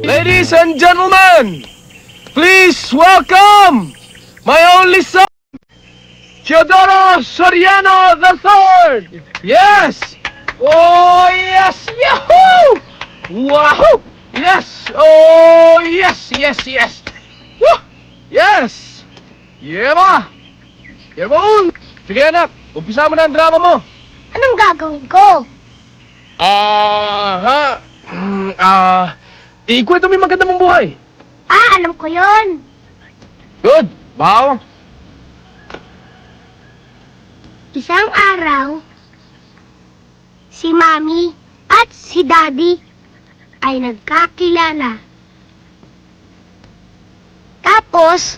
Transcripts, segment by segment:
Ladies and gentlemen, please welcome my only son, Teodoro Soriano III! Yes! Oh, yes! Yahoo! Wahoo! Yes! Oh, yes, yes, yes! Woo! Yes! Yema! Yema! Sige anak, umpisa mo na ang drama mo. Anong gagawin ko? Ikwento mo yung maganda mong buhay. Alam ko yon. Good! Wow! Isang araw, si Mami at si Daddy ay nagkakilala. Tapos,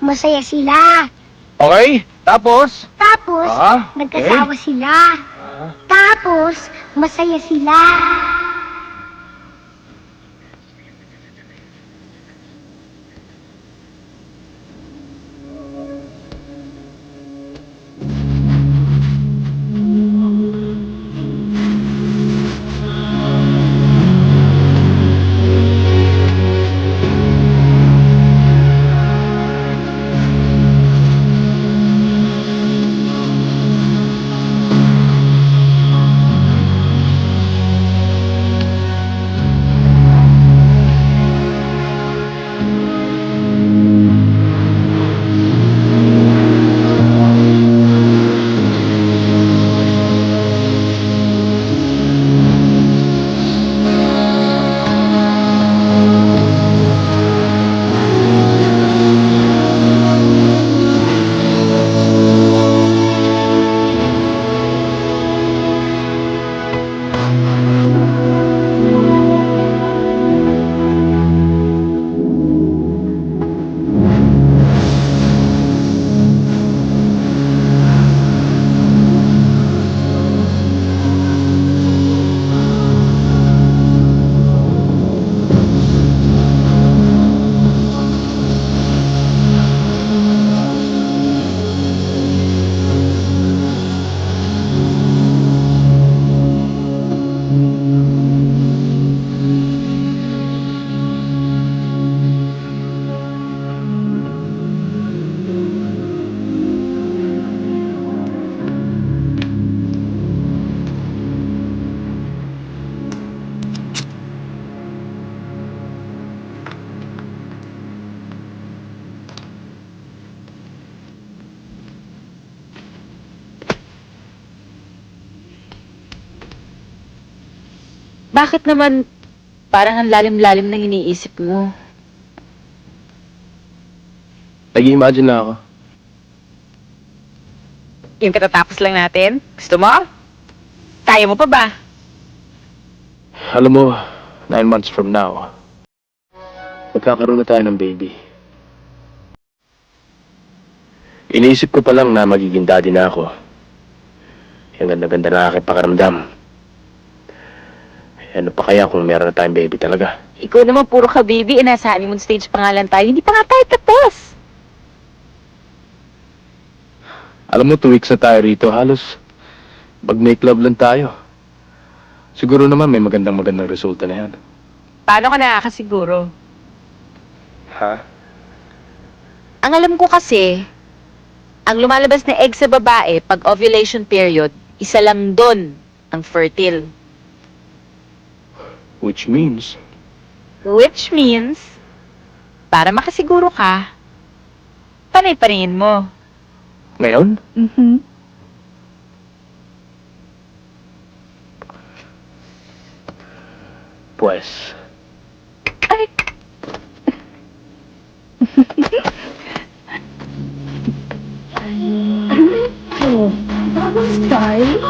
masaya sila. Okay, tapos? Tapos, nagkasawa sila. Tapos, masaya sila. Bakit naman parang ang lalim-lalim ng iniisip mo? Nag-i-imagine na ako. Yung katatapos lang natin? Gusto mo? Kaya mo pa ba? Alam mo, 9 months from now, magkakaroon na tayo ng baby. Iniisip ko pa lang na magiging daddy na ako. Yung ganda-ganda na aking pakiramdam. Ano pa kaya kung meron na tayong baby talaga? Ikaw naman puro ka baby, nasa honeymoon stage pa nga lang tayo. Hindi pa nga tayo tapos. Alam mo, 2 weeks na tayo rito, halos mag-make love lang tayo. Siguro naman may magandang resulta na yan. Paano ka nakakasiguro? Ha? Ang alam ko kasi, ang lumalabas na egg sa babae pag ovulation period, isa lang doon ang fertile. Which means, para makasiguro ka, panay-panayin mo. ngayon? Pues, Ay! Style?